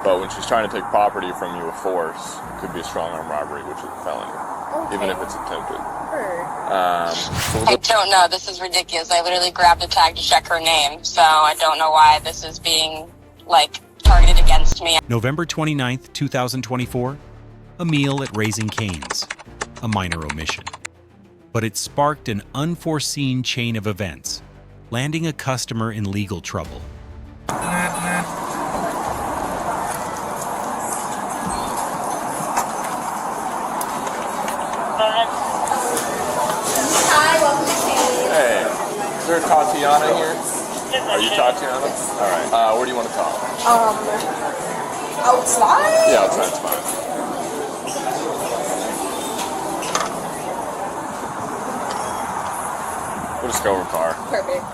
But when she's trying to take property from you with force, it could be a strong arm robbery, which is a felony, even if it's attempted. I don't know. This is ridiculous. I literally grabbed the tag to check her name, so I don't know why this is being, targeted against me. November 29th, 2024, a meal at Raising Cane's, a minor omission. But it sparked an unforeseen chain of events, landing a customer in legal trouble. Hey, is there a Tatiana here? Are you Tatiana? Yes. All right. Where do you want to talk? Outside? Yeah, outside's fine. We'll just go over car. Perfect.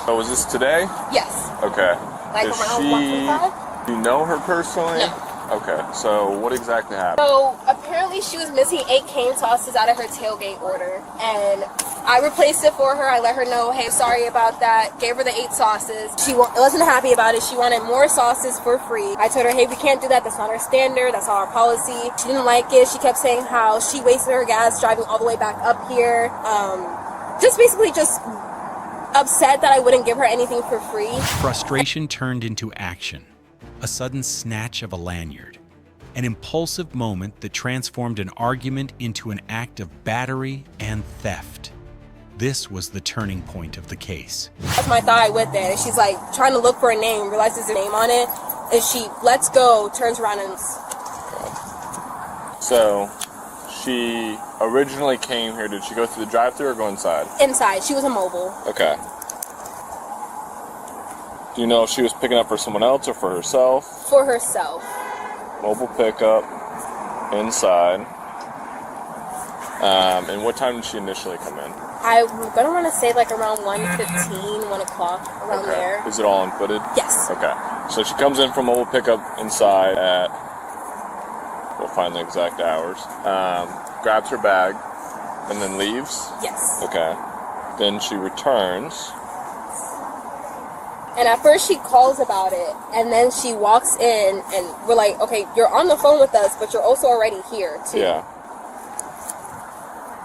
Oh, was this today? Yes. Okay. Like Is around she? 1:45? Do you know her personally? No. Okay. So what exactly happened? So apparently she was missing 8 cane sauces out of her tailgate order, and I replaced it for her. I let her know, hey, sorry about that. Gave her the 8 sauces. She wasn't happy about it. She wanted more sauces for free. I told her, hey, we can't do that. That's not our standard. That's not our policy. She didn't like it. She kept saying how she wasted her gas driving all the way back up here. Just upset that I wouldn't give her anything for free. Frustration turned into action, a sudden snatch of a lanyard, an impulsive moment that transformed an argument into an act of battery and theft. This was the turning point of the case. That's my thigh with it. And she's like trying to look for a name, realizes there's a name on it, and she lets go, turns around, and... So, she originally came here. Did she go through the drive-thru or go inside? Inside. She was a mobile. Okay. Do you know if she was picking up for someone else or for herself? For herself. Mobile pickup, inside. And what time did she initially come in? I'm gonna want to say around 1:15, 1 o'clock, around there. Is it all inputted? Yes. Okay. So she comes in from mobile pickup inside at, we'll find the exact hours, grabs her bag, and then leaves? Yes. Okay. Then she returns. And at first she calls about it, and then she walks in, and we're like, okay, you're on the phone with us, but you're also already here, too. Yeah.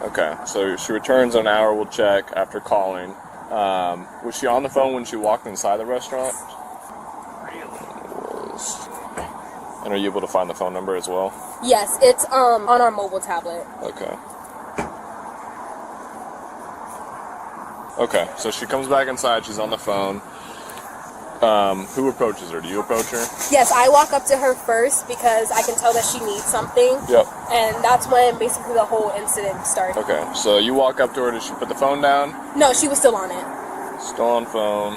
Okay, so she returns an hour, we'll check, after calling. Was she on the phone when she walked inside the restaurant? And are you able to find the phone number as well? Yes, it's on our mobile tablet. Okay. Okay, so she comes back inside, she's on the phone. Who approaches her? Do you approach her? Yes, I walk up to her first because I can tell that she needs something. Yep. And that's when basically the whole incident started. Okay, so you walk up to her, did she put the phone down? No, she was still on it. Still on phone.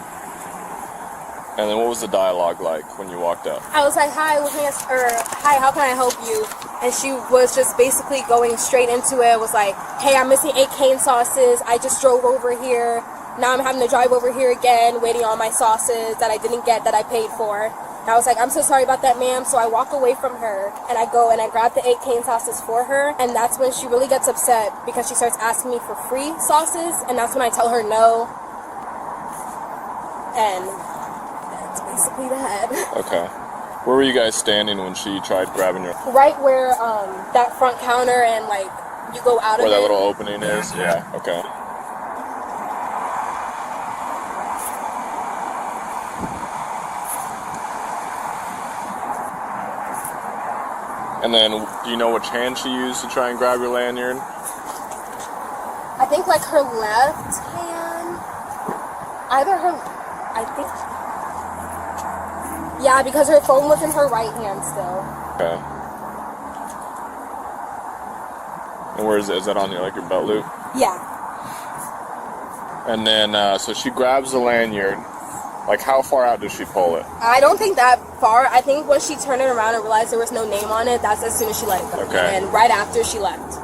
And then what was the dialogue like when you walked up? I was like, hi, how can I help you? And she was just basically going straight into it. Was like, hey, I'm missing 8 cane sauces. I just drove over here. Now I'm having to drive over here again, waiting on my sauces that I didn't get that I paid for. And I was like, I'm so sorry about that, ma'am. So I walk away from her, and I go and I grab the 8 cane sauces for her. And that's when she really gets upset because she starts asking me for free sauces. And that's when I tell her no. And that's basically that. Okay. Where were you guys standing when she tried grabbing your... Right where that front counter and you go out of it. Where that little opening is? Yeah, okay. And then, do you know which hand she used to try and grab your lanyard? I think her left hand. Yeah, because her phone was in her right hand still. Okay. And where is it? Is that on your belt loop? Yeah. And then, so she grabs the lanyard. How far out does she pull it? I don't think that far. I think when she turned it around and realized there was no name on it, that's as soon as she let it go. Okay. And right after she left.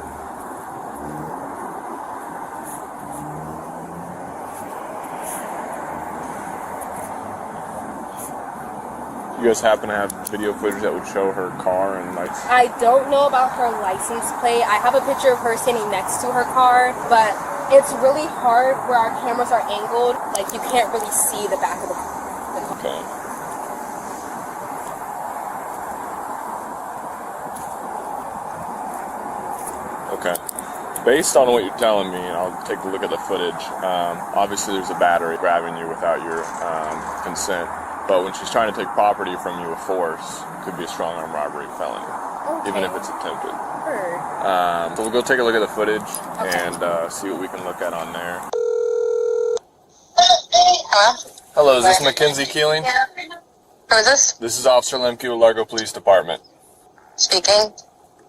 You guys happen to have video footage that would show her car and I don't know about her license plate. I have a picture of her standing next to her car, but it's really hard where our cameras are angled. You can't really see the back of the car. Okay. Okay. Based on what you're telling me, and I'll take a look at the footage, obviously there's a battery grabbing you without your consent, but when she's trying to take property from you with force, it could be a strong arm robbery felony, even if it's attempted. Sure. So we'll go take a look at the footage and see what we can look at on there. Hello? Hello, is this Mackenzie Keeling? Who is this? This is Officer Lemke with Largo Police Department. Speaking.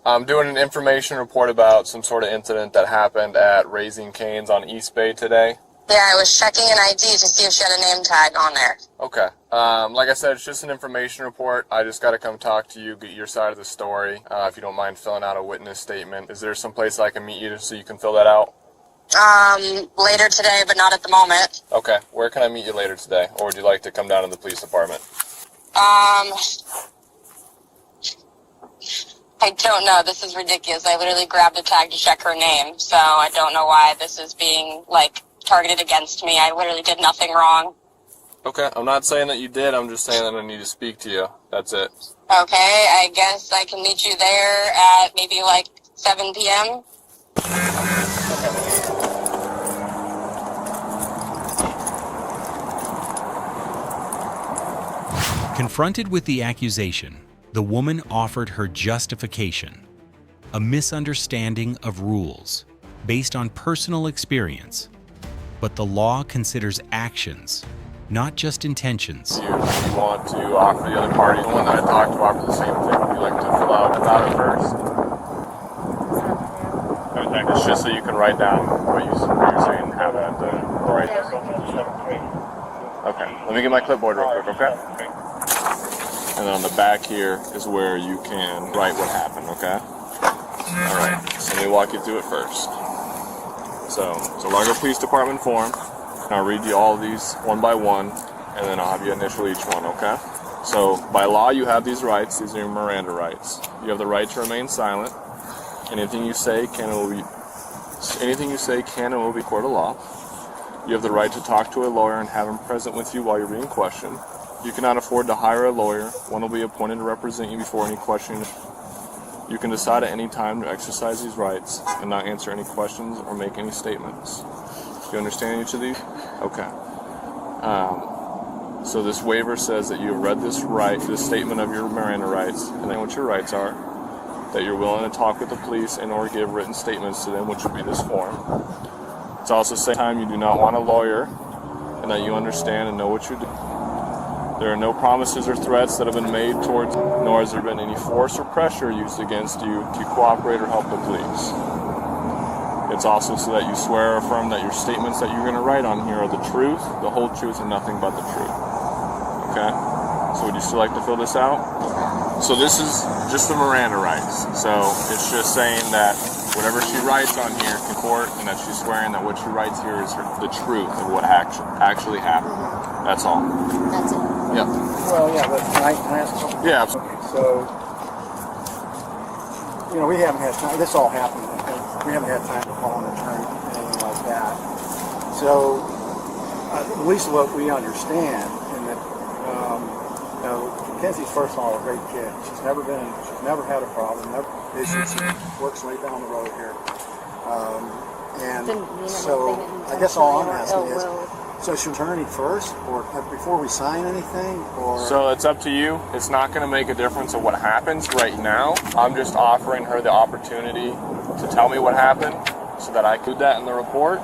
I'm doing an information report about some sort of incident that happened at Raising Cane's on East Bay today. Yeah, I was checking an ID to see if she had a name tag on there. Okay. Like I said, it's just an information report. I just got to come talk to you, get your side of the story. If you don't mind filling out a witness statement. Is there some place I can meet you so you can fill that out? Later today, but not at the moment. Okay. Where can I meet you later today? Or would you like to come down to the police department? I don't know. This is ridiculous. I literally grabbed a tag to check her name, so I don't know why this is being, targeted against me. I literally did nothing wrong. Okay. I'm not saying that you did. I'm just saying that I need to speak to you. That's it. Okay, I guess I can meet you there at maybe 7 p.m. Confronted with the accusation, the woman offered her justification, a misunderstanding of rules based on personal experience. But the law considers actions, not just intentions. You want to offer the other party, the one that I talked to, offer the same thing. Would you like to fill out it first? It's just so you can write down what you're saying, have that. Right. Okay, let me get my clipboard real quick, okay? And then on the back here is where you can write what happened, okay? All right, so let me walk you through it first. So it's a Largo Police Department form. I'll read you all of these one by one, and then I'll have you initial each one, okay? So by law, you have these rights. These are your Miranda rights. You have the right to remain silent. Anything you say can and will be a court of law. You have the right to talk to a lawyer and have him present with you while you're being questioned. You cannot afford to hire a lawyer. One will be appointed to represent you before any questioning. You can decide at any time to exercise these rights and not answer any questions or make any statements. Do you understand each of these? Okay. So this waiver says that you have read this statement of your Miranda rights, and then what your rights are, that you're willing to talk with the police and or give written statements to them, which would be this form. It's also saying time you do not want a lawyer, and that you understand and know what you're doing. There are no promises or threats that have been made towards you, nor has there been any force or pressure used against you to cooperate or help the police. It's also so that you swear or affirm that your statements that you're going to write on here are the truth, the whole truth, and nothing but the truth. Okay? So would you still like to fill this out? So this is just the Miranda rights. So it's just saying that whatever she writes on here in court, and that she's swearing that what she writes here is the truth of what actually happened. That's all. That's it. Yeah. Well, yeah, but can I ask something? Yeah, absolutely. Okay, so, we haven't had time, this all happened, we haven't had time to call an attorney, anything like that. So, at least what we understand, in that, Kenzie's first of all a great kid. She's never had a problem, never issues. She works right down the road here. So, I guess all I'm asking is, so should attorney first, or before we sign anything, or? So it's up to you. It's not going to make a difference of what happens right now. I'm just offering her the opportunity to tell me what happened, so that I could that in the report.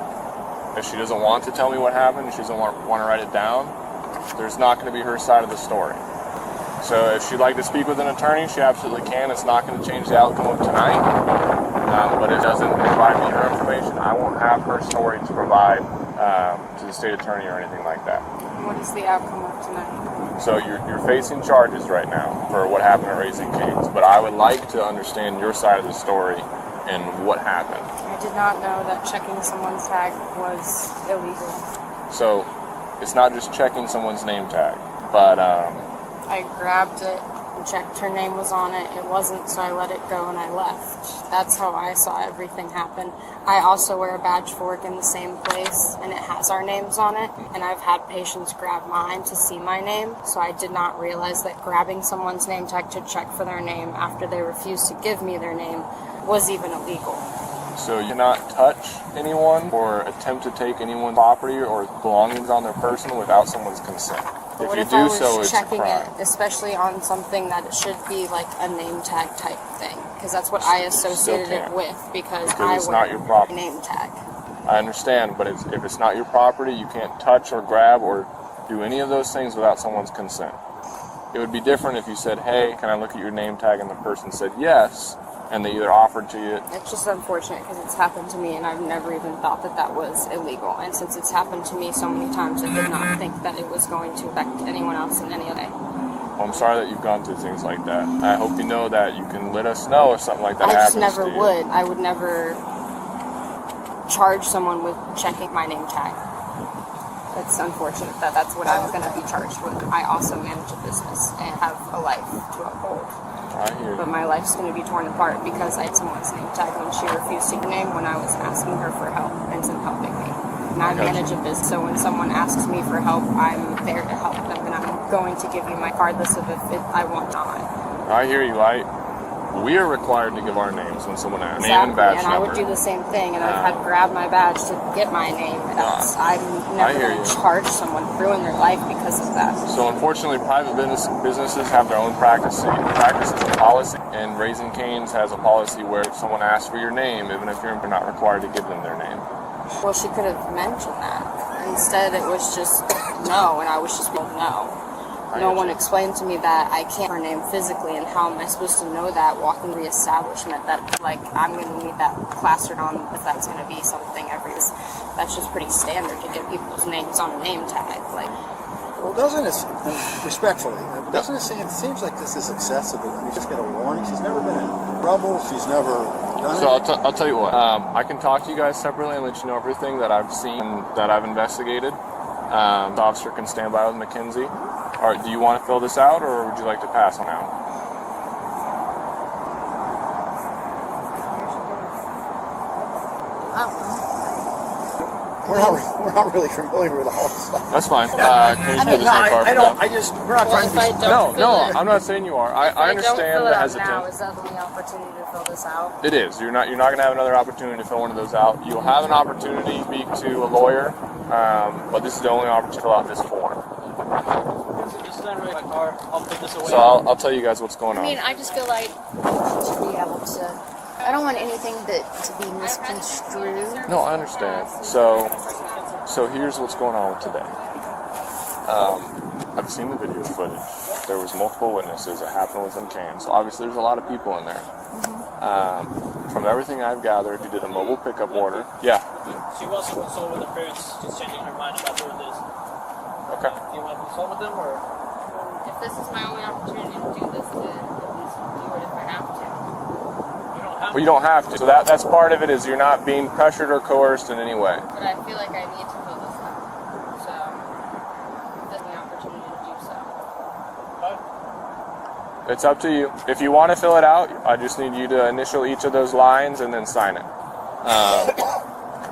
If she doesn't want to tell me what happened, if she doesn't want to write it down, there's not going to be her side of the story. So if she'd like to speak with an attorney, she absolutely can. It's not going to change the outcome of tonight, but it doesn't provide me her information. I won't have her story to provide to the state attorney or anything like that. What is the outcome of tonight? So you're facing charges right now for what happened at Raising Cane's, but I would like to understand your side of the story and what happened. I did not know that checking someone's tag was illegal. So it's not just checking someone's name tag, but I grabbed it and checked her name was on it. It wasn't, so I let it go and I left. That's how I saw everything happen. I also wear a badge for work in the same place, and it has our names on it, and I've had patients grab mine to see my name, so I did not realize that grabbing someone's name tag to check for their name after they refused to give me their name was even illegal. So you cannot touch anyone or attempt to take anyone's property or belongings on their person without someone's consent. But what you if do I was so, it's a checking crime. it, especially on something that it should be like a name tag type thing? Because that's what I associated it can't. with, because Because I it's wear not your property. a name tag. I understand, but if it's not your property, you can't touch or grab or do any of those things without someone's consent. It would be different if you said, hey, can I look at your name tag? And the person said yes, and they either offered to you. It's just unfortunate because it's happened to me and I've never even thought that that was illegal. And since it's happened to me so many times, I did not think that it was going to affect anyone else in any way. Well, I'm sorry that you've gone through things like that. I hope you know that you can let us know if something like that I happens just never to you. would. I would never charge someone with checking my name tag. It's unfortunate that that's what I'm going to be charged with. I also manage a business and have a life to uphold. I hear But you. my life's going to be torn apart because I had someone's name tag when she refused to name when I was asking her for help and some helping me. And I manage a business, so when someone asks me for help, I'm there to help them, and I'm going to give you my regardless of if I want or not. I hear you. We are required to give our names when someone asks. Name and Exactly, badge and I would number. do the same thing, and I've had to grab my badge to get my name. I'm never hear going to you. charge someone, ruin their life because of that. So unfortunately, private businesses have their own practices and policy, and Raising Cane's has a policy where if someone asks for your name, even if you're not required to give them their name. Well, she could have mentioned that. Instead, it was just no, and I was just told no. No one explained to me that I can't her name physically, and how am I supposed to know that walking the establishment that like I'm going to need that plastered on if that's going to be something that's just pretty standard to get people's names on a name tag. Like, Well, doesn't it, respectfully, doesn't it seems like this is excessive. You just get a warning. She's never been in trouble. She's never done So it. I'll tell you what. I can talk to you guys separately and let you know everything that I've seen and that I've investigated. The officer can stand by with Mackenzie. All right, do you want to fill this out, or would you like to pass on out? We're not really familiar with all this stuff. That's fine. Can you do this I don't. We're not trying to be. No, I'm not saying you are. I understand the Now, hesitation. is that the only opportunity to fill this out? It is. You're not going to have another opportunity to fill one of those out. You'll have an opportunity to speak to a lawyer, but this is the only opportunity to fill out this form. Just stand right in my car. I'll put this away. So I'll tell you guys what's going I on. mean, I just feel like to be able to. I don't want anything to be misconstrued. No, I understand. So here's what's going on with today. I've seen the video footage. There was multiple witnesses. It happened within Cannes. So obviously there's a lot of people in there. From everything I've gathered, you did a mobile pickup order. Yeah. She wants to consult with her parents. She's changing her mind about doing this. Okay. Do you want to consult with them, or? If this is my only opportunity to do this, then at least do it if I have to. You don't have Well, you don't have to. So that's part of it, is you're not being pressured or coerced in any way. But I feel like I need to fill this out. So, if there's an opportunity to do so. It's up to you. If you want to fill it out, I just need you to initial each of those lines and then sign it.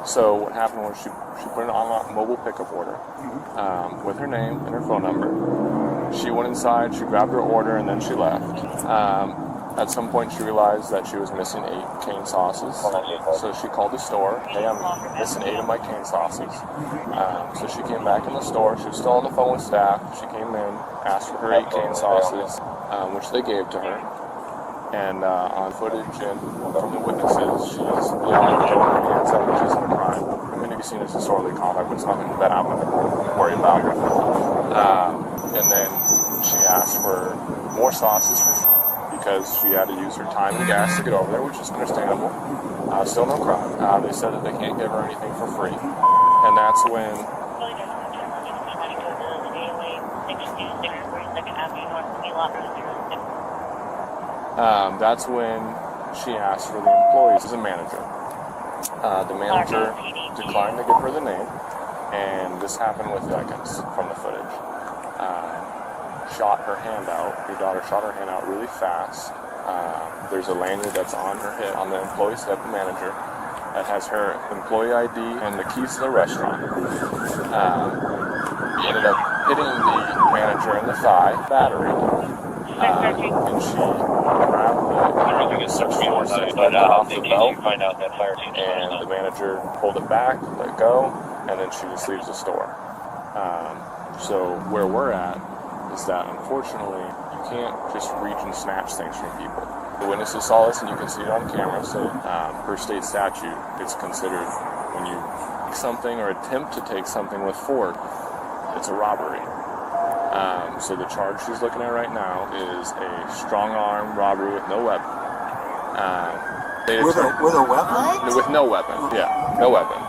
So what happened was she put an online mobile pickup order with her name and her phone number. She went inside, she grabbed her order, and then she left. At some point, she realized that she was missing 8 cane sauces. So she called the store. Hey, I'm missing 8 of my cane sauces. So she came back in the store. She was still on the phone with staff. She came in, asked for her 8 cane sauces, which they gave to her. And on footage and from the witnesses, she's yelling at her hands up, which isn't a crime. I mean, it can be seen as disorderly conduct, but it's nothing that I'm going to worry about. And then she asked for more sauces because she had to use her time and gas to get over there, which is understandable. Still no crime. They said that they can't give her anything for free. And that's when she asked for the employees as a manager. The manager declined to give her the name, and this happened with seconds from the footage. Shot her hand out. Your daughter shot her hand out really fast. There's a lanyard that's on her hip, on the employee's hip, manager, that has her employee ID and the keys to the restaurant. Ended up hitting the manager in the thigh, battery, and she grabbed unforeseen let off the belt, and the manager pulled it back, let go, and then she just leaves the store. So where we're at is that unfortunately you can't just reach and snatch things from people. The witnesses saw this, and you can see it on camera. So per state statute, it's considered when you take something or attempt to take something with force, it's a robbery. So the charge she's looking at right now is a strong arm robbery with no weapon. With a weapon? With no weapon, yeah, no weapon.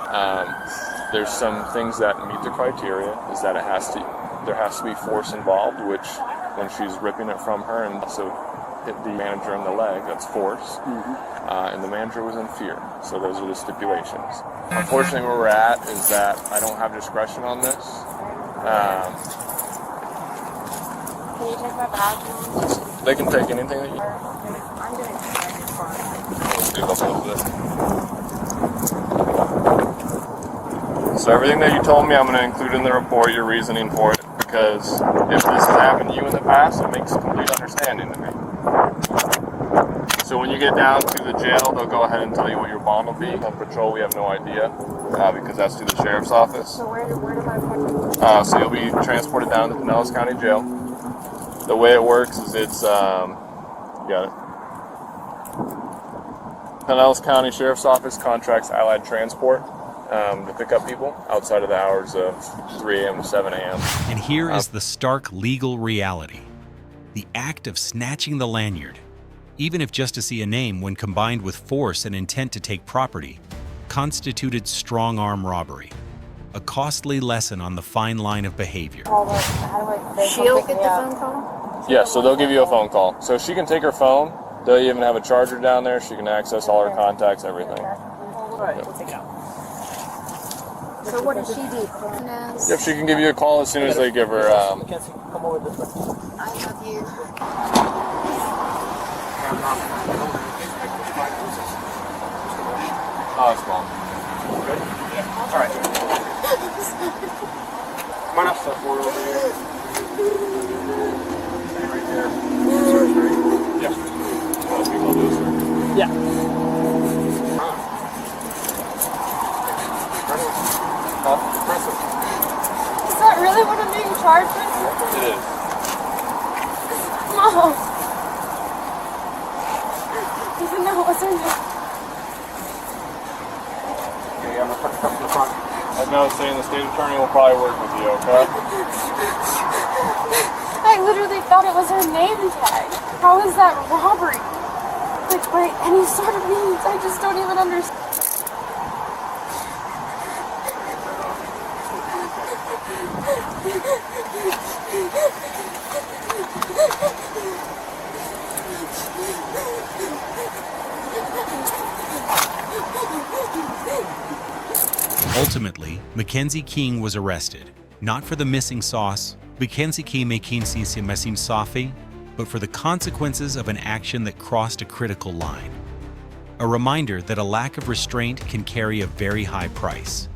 There's some things that meet the criteria, is that there has to be force involved, which when she's ripping it from her and also hit the manager in the leg, that's force. And the manager was in fear. So those are the stipulations. Unfortunately, where we're at is that I don't have discretion on this. Can you take my badge? They can take anything that you... I'm doing fine. Let's do a little bit. So everything that you told me, I'm going to include in the report, your reasoning for it, because if this has happened to you in the past, it makes complete understanding to me. So when you get down to the jail, they'll go ahead and tell you what your bond will be. On patrol, we have no idea, because that's through the sheriff's office. So where do I put So you'll be transported down to the Pinellas County Jail. The way it works is it's, you got it. Pinellas County Sheriff's Office contracts Allied Transport to pick up people outside of the hours of 3 a.m. to 7 a.m. And here is the stark legal reality. The act of snatching the lanyard, even if just to see a name when combined with force and intent to take property, constituted strong-arm robbery, a costly lesson on the fine line of behavior. She'll get the phone call? Yeah, so they'll give you a phone call. So she can take her phone. They'll even have a charger down there. She can access all her contacts, everything. We'll take it out. So what does she do? Yep, she can give you a call as soon as they give her... Mackenzie, come over this way. I love you. Oh, it's small. Good? Yeah. All right. Come on up, step forward over here. Stand right there. Surgery. Yep. People do surgery. Yeah. Is that really what I'm being charged with? It is. Mom! Even though it wasn't... Okay, I'm going to put stuff in the front. As I was saying, the state attorney will probably work with you, okay? I literally thought it was her name tag. How is that robbery? Like, by any sort of means, I just don't even understand. Ultimately, Mackenzie King was arrested, not for the missing sauce, Mackenzie King making si masim safi, but for the consequences of an action that crossed a critical line. A reminder that a lack of restraint can carry a very high price.